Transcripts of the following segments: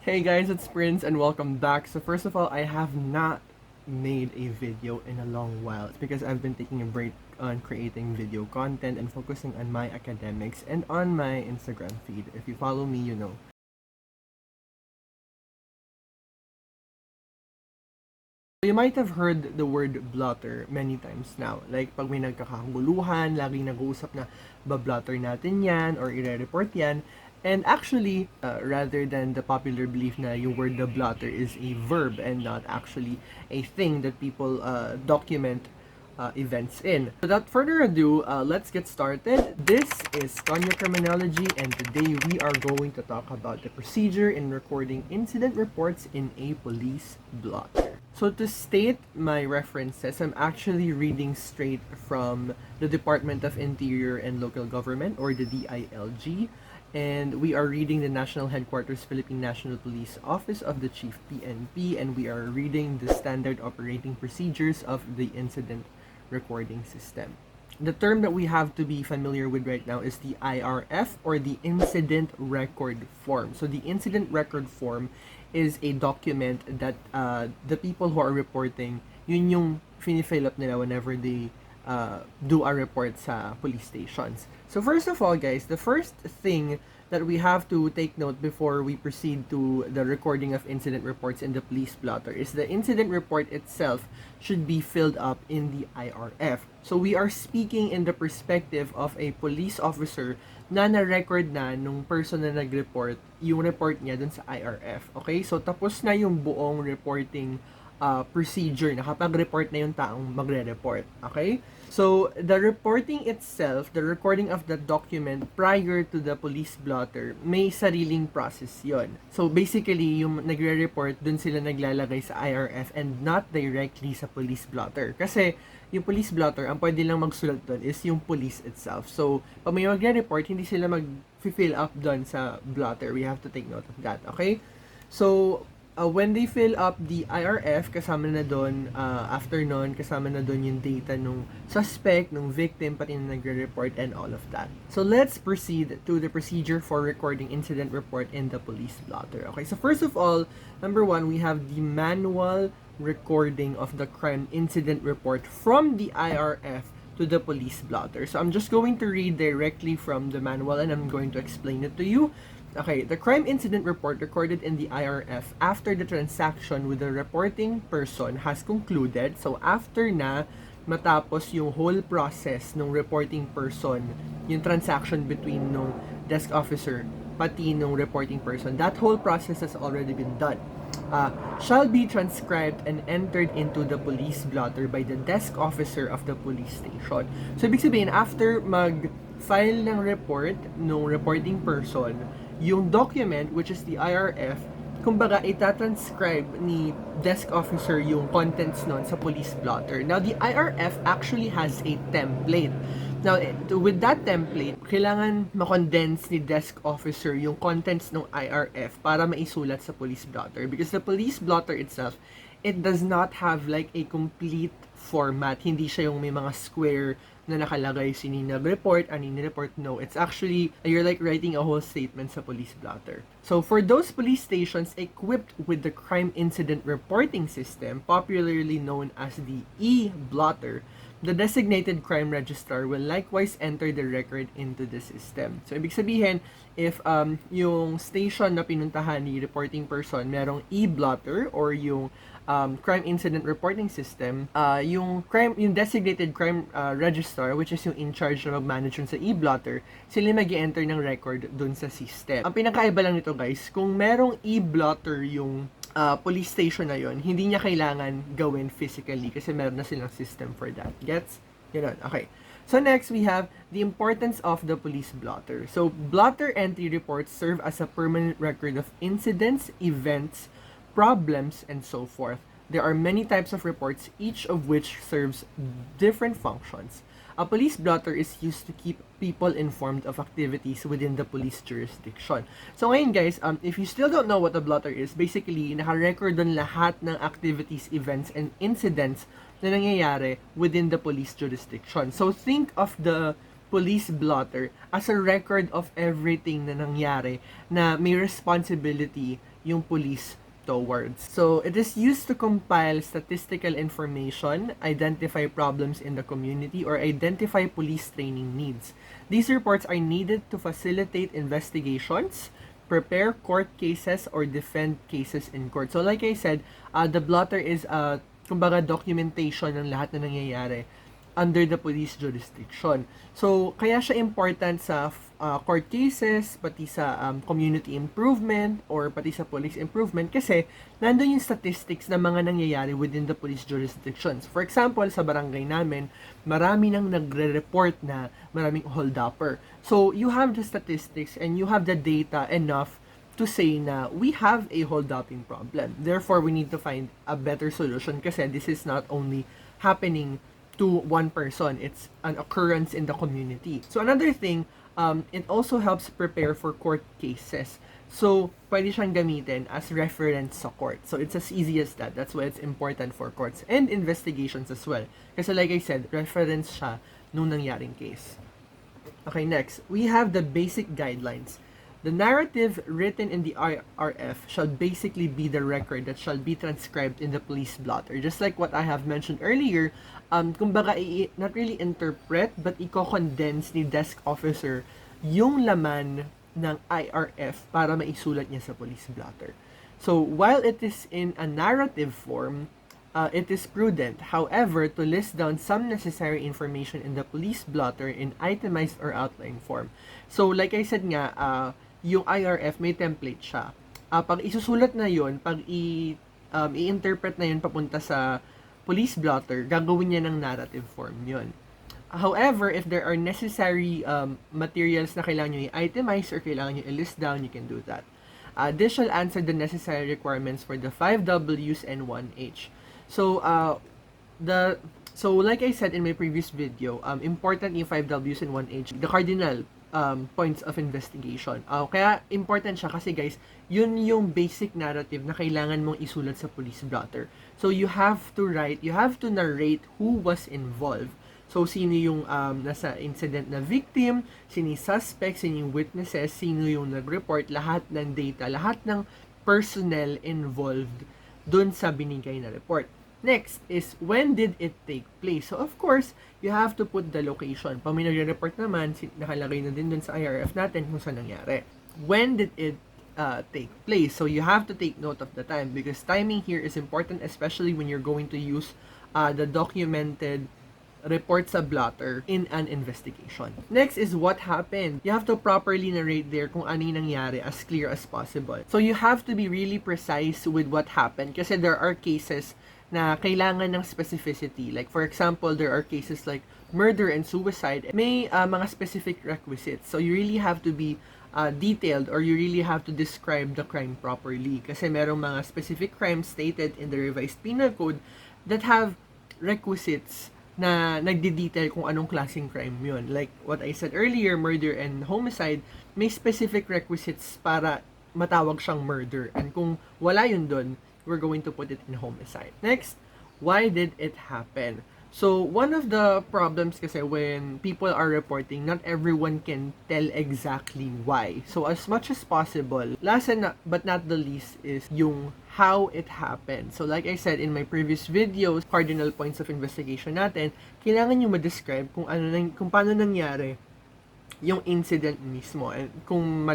Hey guys, it's Prince and welcome back. So first of all, I have not made a video in a long while. It's because I've been taking a break on creating video content and focusing on my academics and on my Instagram feed. If you follow me, you know. You might have heard the word blotter many times now. Like, pag may nagkakaguluhan, laging nag-uusap na ba-blotter natin yan or ire-report yan. And actually, rather than the popular belief na yung word the blotter is a verb and not actually a thing that people document events in. Without further ado, let's get started. This is Konya Criminology, and today we are going to talk about the procedure in recording incident reports in a police blotter. So to state my references, I'm actually reading straight from the Department of Interior and Local Government, or the DILG, and we are reading the National Headquarters Philippine National Police Office of the Chief PNP, and we are reading the Standard Operating Procedures of the Incident Recording System. The term that we have to be familiar with right now is the IRF, or the Incident Record Form. So the Incident Record Form is a document that the people who are reporting, yun yung fini-fill up nila whenever they do a report sa police stations. So first of all, guys, the first thing that we have to take note before we proceed to the recording of incident reports in the police blotter is the incident report itself should be filled up in the IRF. So we are speaking in the perspective of a police officer na na-record na nung person na nag-report yung report niya dun sa IRF. Okay? So tapos na yung buong reporting procedure, nakapag-report na yung taong magre-report. Okay? So, the reporting itself, the recording of the document prior to the police blotter, may sariling process yon. So, basically, yung nagre-report, dun sila naglalagay sa IRF and not directly sa police blotter. Kasi, yung police blotter, ang pwede lang magsulat dun is yung police itself. So, pag may magre-report, hindi sila mag-fill up dun sa blotter. We have to take note of that. Okay? So, when they fill up the IRF, kasama na doon, after nun, kasama na doon yung data nung suspect, nung victim, pati na nagre-report and all of that. So let's proceed to the procedure for recording incident report in the police blotter. Okay, so first of all, number one, we have the manual recording of the crime incident report from the IRF to the police blotter. So I'm just going to read directly from the manual and I'm going to explain it to you. Okay, the crime incident report recorded in the IRF after the transaction with the reporting person has concluded. So, after na matapos yung whole process ng reporting person, yung transaction between nung desk officer pati nung reporting person, that whole process has already been done. Shall be transcribed and entered into the police blotter by the desk officer of the police station. So, ibig sabihin, after mag-file ng report nung reporting person, yung document, which is the IRF, kumbaga itatranscribe ni desk officer yung contents nun sa police blotter. Now, the IRF actually has a template. Now, with that template, kailangan makondense ni desk officer yung contents ng IRF para maisulat sa police blotter. Because the police blotter itself, it does not have like a complete format. Hindi siya yung may mga square na nakalagay sino nag-report, ano report. No, it's actually, you're like writing a whole statement sa police blotter. So, for those police stations equipped with the crime incident reporting system, popularly known as the e-blotter, the designated crime registrar will likewise enter the record into the system. So, ibig sabihin, if yung station na pinuntahan ni reporting person, merong e-blotter or yung crime incident reporting system, yung designated crime registrar, which is yung in charge na mag-manage sa e-blotter, sila mag-enter ng record dun sa system. Ang pinakaiba lang nito, guys, kung merong e-blotter yung police station na yon, hindi niya kailangan gawin physically kasi meron na silang system for that. Gets? Ganun. Okay. So next, we have the importance of the police blotter. So, blotter entry reports serve as a permanent record of incidents, events, problems, and so forth. There are many types of reports, each of which serves different functions. A police blotter is used to keep people informed of activities within the police jurisdiction. So ngayon, guys, if you still don't know what a blotter is, basically, naka-record doon lahat ng activities, events, and incidents na nangyayari within the police jurisdiction. So think of the police blotter as a record of everything na nangyari na may responsibility yung police towards. So, it is used to compile statistical information, identify problems in the community, or identify police training needs. These reports are needed to facilitate investigations, prepare court cases, or defend cases in court. So, like I said, the blotter is kumbaga documentation ng lahat na nangyayari under the police jurisdiction. So, kaya siya important sa court cases, pati sa community improvement, or pati sa police improvement kasi nandun yung statistics na mga nangyayari within the police jurisdictions. For example, sa barangay namin, marami nang nagre-report na maraming hold-upper. So, you have the statistics and you have the data enough to say na we have a hold-upping problem. Therefore, we need to find a better solution kasi this is not only happening to one person, it's an occurrence in the community. So another thing, it also helps prepare for court cases. So pwede siyang gamitin as reference sa court. So it's as easy as that. That's why it's important for courts and investigations as well. Kasi like I said, reference siya nung nangyaring case. Okay, next, we have the basic guidelines. The narrative written in the IRF shall basically be the record that shall be transcribed in the police blotter. Just like what I have mentioned earlier, kumbaga, not really interpret, but i-condense ni desk officer yung laman ng IRF para maisulat niya sa police blotter. So, while it is in a narrative form, it is prudent, however, to list down some necessary information in the police blotter in itemized or outline form. So, like I said nga, yung IRF may template siya. Pag isusulat na yun, pag i-interpret na yun papunta sa police blotter, gagawin niya ng narrative form yun. However, if there are necessary materials na kailangan nyo i-itemize or kailangan nyo i-list down, you can do that. This shall answer the necessary requirements for the 5 Ws and 1 H. So, like I said in my previous video, important yung 5 Ws and 1 H, the cardinal points of investigation. Kaya important siya kasi guys, yun yung basic narrative na kailangan mong isulat sa police blotter. So you have to narrate who was involved. So sino yung nasa incident na victim, sino yung suspect, sino yung witnesses, sino yung nag-report, lahat ng data, lahat ng personnel involved dun sa binigay na report. Next is, when did it take place? So, of course, you have to put the location. Pag may nagre-report naman, nakalagay na din dun sa IRF natin kung saan nangyari. When did it take place? So, you have to take note of the time because timing here is important, especially when you're going to use the documented report sa blotter in an investigation. Next is what happened. You have to properly narrate there kung ano yung nangyari as clear as possible. So, you have to be really precise with what happened kasi there are cases na kailangan ng specificity. Like, for example, there are cases like murder and suicide. May mga specific requisites. So, you really have to be detailed or you really have to describe the crime properly. Kasi merong mga specific crimes stated in the revised penal code that have requisites na nagde-detail kung anong klaseng crime yun. Like what I said earlier, murder and homicide, may specific requisites para matawag siyang murder. And kung wala yun dun, we're going to put it in homicide. Next, why did it happen? So, one of the problems kasi when people are reporting, not everyone can tell exactly why. So, as much as possible, last and but not the least is yung how it happened. So, like I said in my previous videos, cardinal points of investigation natin, kailangan nyo ma-describe kung paano nangyari yung incident mismo and kung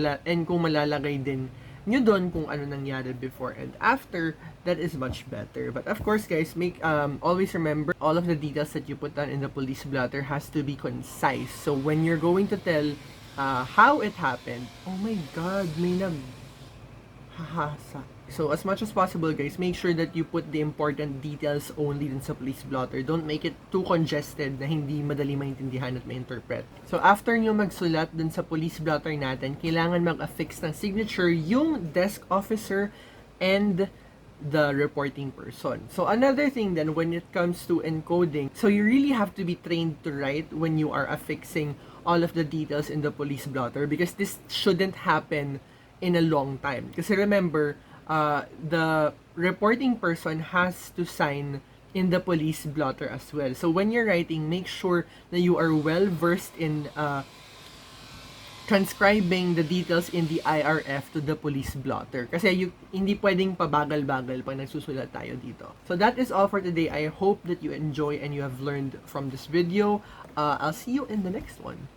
malalagay din nyo doon kung ano nangyari before and after, that is much better. But of course, guys, always remember, all of the details that you put down in the police blotter has to be concise. So when you're going to tell how it happened, oh my God, may hahasa. So as much as possible, guys, make sure that you put the important details only dun sa police blotter. Don't make it too congested na hindi madali maintindihan at ma-interpret. So after nyo magsulat dun sa police blotter natin, kailangan mag-affix ng signature yung desk officer and the reporting person. So another thing then, when it comes to encoding, so you really have to be trained to write when you are affixing all of the details in the police blotter because this shouldn't happen in a long time. Kasi remember, the reporting person has to sign in the police blotter as well. So when you're writing, make sure that you are well versed in transcribing the details in the IRF to the police blotter. Kasi hindi pwedeng pabagal-bagal pag nagsusulat tayo dito. So that is all for today. I hope that you enjoy and you have learned from this video. I'll see you in the next one.